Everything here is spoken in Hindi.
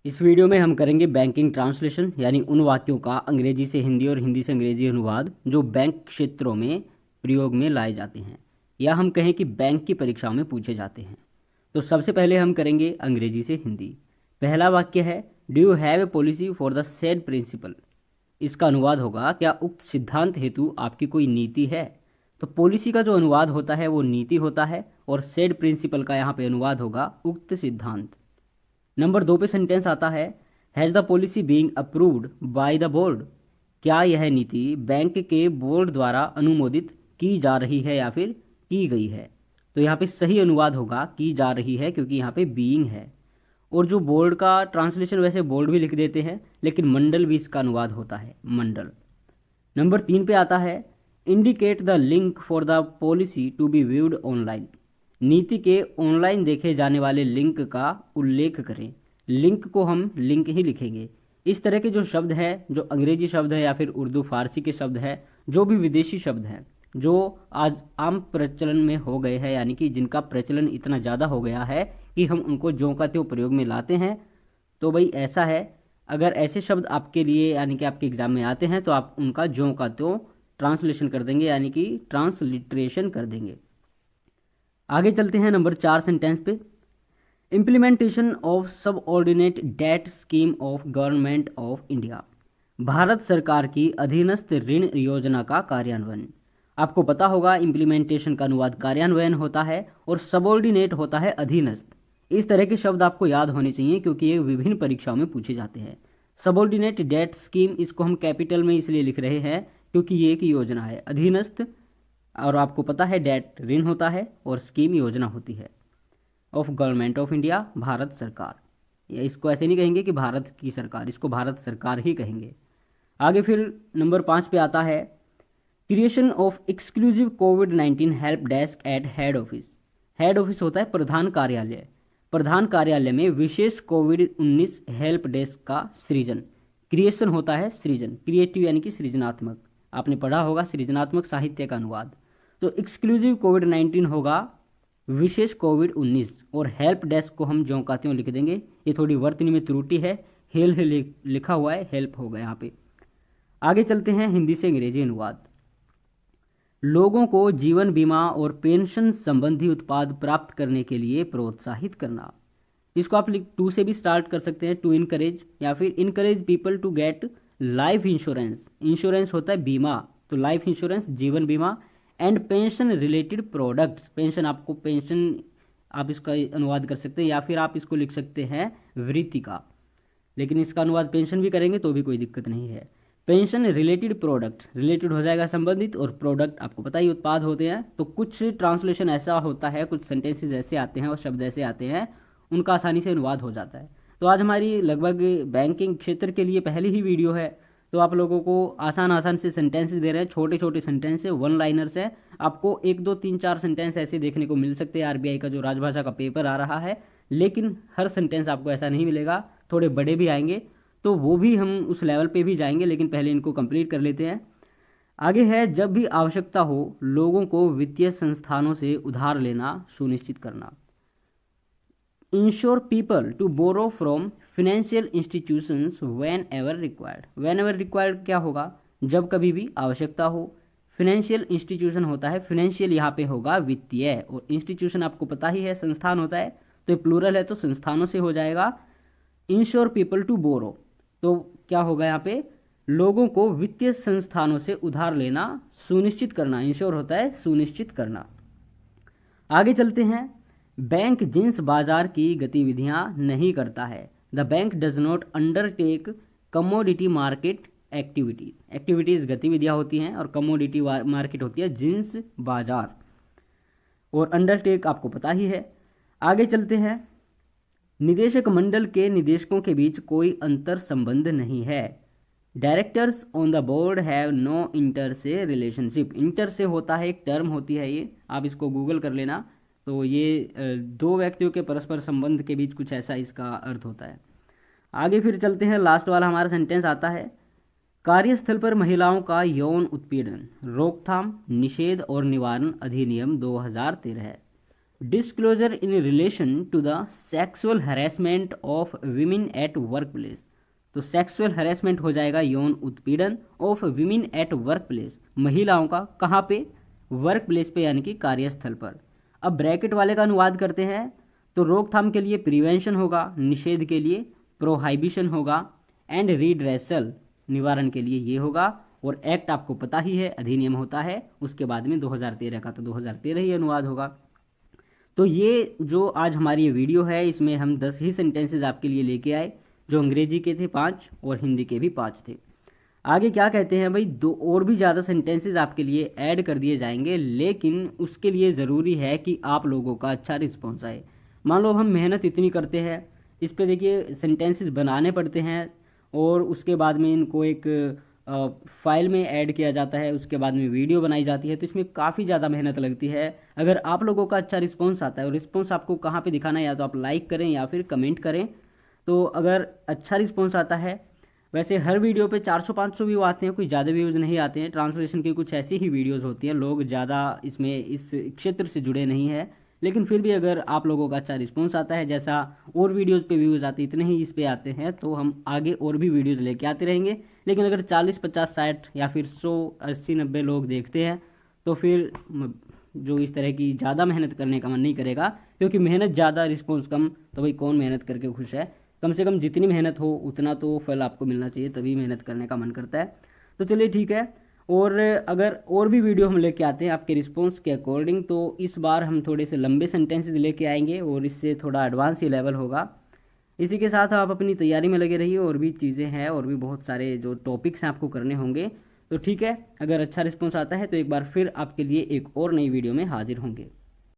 इस वीडियो में हम करेंगे बैंकिंग ट्रांसलेशन, यानी उन वाक्यों का अंग्रेजी से हिंदी और हिंदी से अंग्रेजी अनुवाद जो बैंक क्षेत्रों में प्रयोग में लाए जाते हैं, या हम कहें कि बैंक की परीक्षाओं में पूछे जाते हैं। तो सबसे पहले हम करेंगे अंग्रेजी से हिंदी। पहला वाक्य है, do you have a policy for the said principal. इसका अनुवाद होगा, क्या उक्त सिद्धांत हेतु आपकी कोई नीति है। तो पॉलिसी का जो अनुवाद होता है वो नीति होता है, और सेड प्रिंसिपल का यहाँ पे अनुवाद होगा उक्त सिद्धांत। नंबर 2 पे सेंटेंस आता है, has the policy being approved by the board. क्या यह नीति बैंक के बोर्ड द्वारा अनुमोदित की जा रही है या फिर की गई है। तो यहाँ पे सही अनुवाद होगा की जा रही है, क्योंकि यहाँ पे बीइंग है। और जो बोर्ड का ट्रांसलेशन, वैसे बोर्ड भी लिख देते हैं, लेकिन मंडल भी इसका अनुवाद होता है, मंडल। नंबर 3 पे आता है, indicate the link for the policy to be viewed online. नीति के ऑनलाइन देखे जाने वाले लिंक का उल्लेख करें। लिंक को हम लिंक ही लिखेंगे। इस तरह के जो शब्द हैं, जो अंग्रेजी शब्द है या फिर उर्दू फारसी के शब्द हैं, जो भी विदेशी शब्द हैं जो आज आम प्रचलन में हो गए हैं, यानी कि जिनका प्रचलन इतना ज़्यादा हो गया है कि हम उनको ज्यों का त्यों प्रयोग में लाते हैं। तो भाई ऐसा है, अगर ऐसे शब्द आपके लिए यानी कि आपके एग्जाम में आते हैं तो आप उनका ज्यों का त्यों ट्रांसलेशन कर देंगे, यानी कि ट्रांसलिट्रेशन कर देंगे। आगे चलते हैं नंबर 4 सेंटेंस पे। Implementation of subordinate debt scheme of government of India. Bharat सरकार की अधीनस्थ ऋण योजना का कार्यान्वयन। आपको पता होगा, इम्प्लीमेंटेशन का अनुवाद कार्यान्वयन होता है और सबऑर्डिनेट होता है अधीनस्थ। इस तरह के शब्द आपको याद होने चाहिए, क्योंकि ये विभिन्न परीक्षाओं में पूछे जाते हैं। सबऑर्डिनेट डेट स्कीम, इसको हम कैपिटल में इसलिए लिख रहे हैं क्योंकि ये एक योजना है। अधीनस्थ, और आपको पता है डेट ऋण होता है और स्कीम योजना होती है। Of government of India, Bharat सरकार। या इसको ऐसे नहीं कहेंगे कि भारत की सरकार, इसको भारत सरकार ही कहेंगे। आगे फिर नंबर 5 पे आता है, creation of exclusive covid help desk eight head office. Head office होता है प्रधान कार्यालय। प्रधान कार्यालय में विशेष कोविड-19 हेल्प डेस्क का सृजन। क्रिएशन होता है सृजन, क्रिएटिव यानी कि सृजनात्मक। आपने पढ़ा होगा सृजनात्मक साहित्य का अनुवाद। तो एक्सक्लूसिव कोविड-19 होगा विशेष कोविड-19, और हेल्प डेस्क को हम ज्यों का त्यों लिख देंगे। ये थोड़ी वर्तनी में त्रुटि है, हेल लिखा हुआ है, हेल्प होगा यहाँ पे। आगे चलते हैं हिंदी से अंग्रेजी अनुवाद। लोगों को जीवन बीमा और पेंशन संबंधी उत्पाद प्राप्त करने के लिए प्रोत्साहित करना। इसको आप टू से भी स्टार्ट कर सकते हैं, टू इनकरेज, या फिर encourage people to get life insurance. Insurance होता है बीमा, तो लाइफ इंश्योरेंस जीवन बीमा। And pension related products, pension आपको पेंशन आप इसका अनुवाद कर सकते हैं, या फिर आप इसको लिख सकते हैं वृत्ति का, लेकिन इसका अनुवाद पेंशन भी करेंगे तो भी कोई दिक्कत नहीं है। पेंशन रिलेटेड प्रोडक्ट्स, रिलेटेड हो जाएगा संबंधित, और प्रोडक्ट आपको पता ही उत्पाद होते हैं। तो कुछ ट्रांसलेशन ऐसा होता है, कुछ सेंटेंसेस ऐसे आते हैं और शब्द ऐसे आते हैं, उनका आसानी से अनुवाद हो जाता है। तो आज हमारी लगभग बैंकिंग क्षेत्र के लिए पहली ही वीडियो है, तो आप लोगों को आसान आसान से सेंटेंसेस दे रहे हैं, छोटे छोटे सेंटेंस है, वन लाइनर्स है। आपको 1 2 3 4 सेंटेंस ऐसे देखने को मिल सकते हैं आरबीआई का जो राजभाषा का पेपर आ रहा है, लेकिन हर सेंटेंस आपको ऐसा नहीं मिलेगा, थोड़े बड़े भी आएंगे, तो वो भी हम उस लेवल पे भी जाएंगे, लेकिन पहले इनको कंप्लीट कर लेते हैं। आगे है, जब भी आवश्यकता हो लोगों को वित्तीय संस्थानों से उधार लेना सुनिश्चित करना। Ensure people to borrow from financial institutions whenever required. Whenever required क्या होगा, जब कभी भी आवश्यकता हो। फिनेंशियल इंस्टीट्यूशन होता है, फिनेंशियल यहाँ पे होगा वित्तीय, और इंस्टीट्यूशन आपको पता ही है संस्थान होता है, तो प्लूरल है तो संस्थानों से हो जाएगा। इंश्योर पीपल टू बोरो, तो क्या होगा यहाँ पे, लोगों को वित्तीय संस्थानों से उधार लेना सुनिश्चित करना। इंश्योर होता है सुनिश्चित करना। आगे चलते हैं, बैंक जिन्स बाजार की गतिविधियां नहीं करता है। The bank does not undertake commodity market activities. Activities गतिविधियां होती हैं, और कमोडिटी मार्केट होती है जिन्स बाजार, और अंडरटेक आपको पता ही है। आगे चलते हैं, निदेशक मंडल के निदेशकों के बीच कोई अंतर संबंध नहीं है। Directors on the board have no inter se relationship. Inter se होता है, एक टर्म होती है, ये आप इसको गूगल कर लेना। तो ये दो व्यक्तियों के परस्पर संबंध के बीच कुछ ऐसा इसका अर्थ होता है। आगे फिर चलते हैं, लास्ट वाला हमारा सेंटेंस आता है, कार्यस्थल पर महिलाओं का यौन उत्पीड़न रोकथाम, निषेध और निवारण अधिनियम 2013 है। Disclosure in relation to the sexual harassment of women at workplace. तो सेक्सुअल हरेसमेंट हो जाएगा यौन उत्पीड़न of women at workplace, महिलाओं का कहाँ पे, वर्क प्लेस पे यानी कि कार्यस्थल पर। अब ब्रैकेट वाले का अनुवाद करते हैं तो रोकथाम के लिए प्रिवेंशन होगा, निषेध के लिए प्रोहाइबिशन होगा, एंड रिड्रेसल निवारण के लिए ये होगा। और एक्ट आपको पता ही है, अधिनियम होता है उसके बाद में 2013 का, तो 2013 ही अनुवाद होगा। तो ये जो आज हमारी ये वीडियो है इसमें हम 10 ही सेंटेंसेज आपके लिए लेके आए, जो अंग्रेजी के थे 5 और हिंदी के भी 5 थे। आगे क्या कहते हैं भाई, 2 और भी ज़्यादा सेंटेंसेज आपके लिए ऐड कर दिए जाएंगे, लेकिन उसके लिए ज़रूरी है कि आप लोगों का अच्छा रिस्पॉन्स आए। मान लो हम मेहनत इतनी करते हैं इस पे, देखिए सेंटेंसेस बनाने पड़ते हैं और उसके बाद में इनको एक फाइल में ऐड किया जाता है, उसके बाद में वीडियो बनाई जाती है, तो इसमें काफ़ी ज़्यादा मेहनत लगती है। अगर आप लोगों का अच्छा रिस्पॉन्स आता है, और रिस्पॉन्स आपको कहाँ पे दिखाना है, या तो आप लाइक करें या फिर कमेंट करें। तो अगर अच्छा रिस्पॉन्स आता है, वैसे हर वीडियो पे 400-500 व्यू आते हैं, कोई ज़्यादा व्यूज़ नहीं आते हैं। ट्रांसलेशन की कुछ ऐसी ही वीडियोज़ होती हैं, लोग ज़्यादा इसमें इस क्षेत्र से जुड़े नहीं हैं, लेकिन फिर भी अगर आप लोगों का अच्छा रिस्पॉन्स आता है, जैसा और वीडियोज़ पे व्यूज़ आते इतने ही इस पे आते हैं, तो हम आगे और भी वीडियोज़ लेके आते रहेंगे। लेकिन अगर 40, 50, 60 या फिर 100, 80, 90 लोग देखते हैं तो फिर जो इस तरह की ज़्यादा मेहनत करने का मन नहीं करेगा, क्योंकि मेहनत ज़्यादा रिस्पॉन्स कम, तो भाई कौन मेहनत करके खुश है। कम से कम जितनी मेहनत हो उतना तो फल आपको मिलना चाहिए, तभी मेहनत करने का मन करता है। तो चलिए ठीक है, और अगर और भी वीडियो हम लेके आते हैं आपके रिस्पॉन्स के अकॉर्डिंग, तो इस बार हम थोड़े से लंबे सेंटेंसेस लेके आएंगे और इससे थोड़ा एडवांस ही लेवल होगा। इसी के साथ आप अपनी तैयारी में लगे रहिए, और भी चीज़ें हैं और भी बहुत सारे जो टॉपिक्स हैं आपको करने होंगे। तो ठीक है, अगर अच्छा रिस्पॉन्स आता है तो एक बार फिर आपके लिए एक और नई वीडियो में हाजिर होंगे।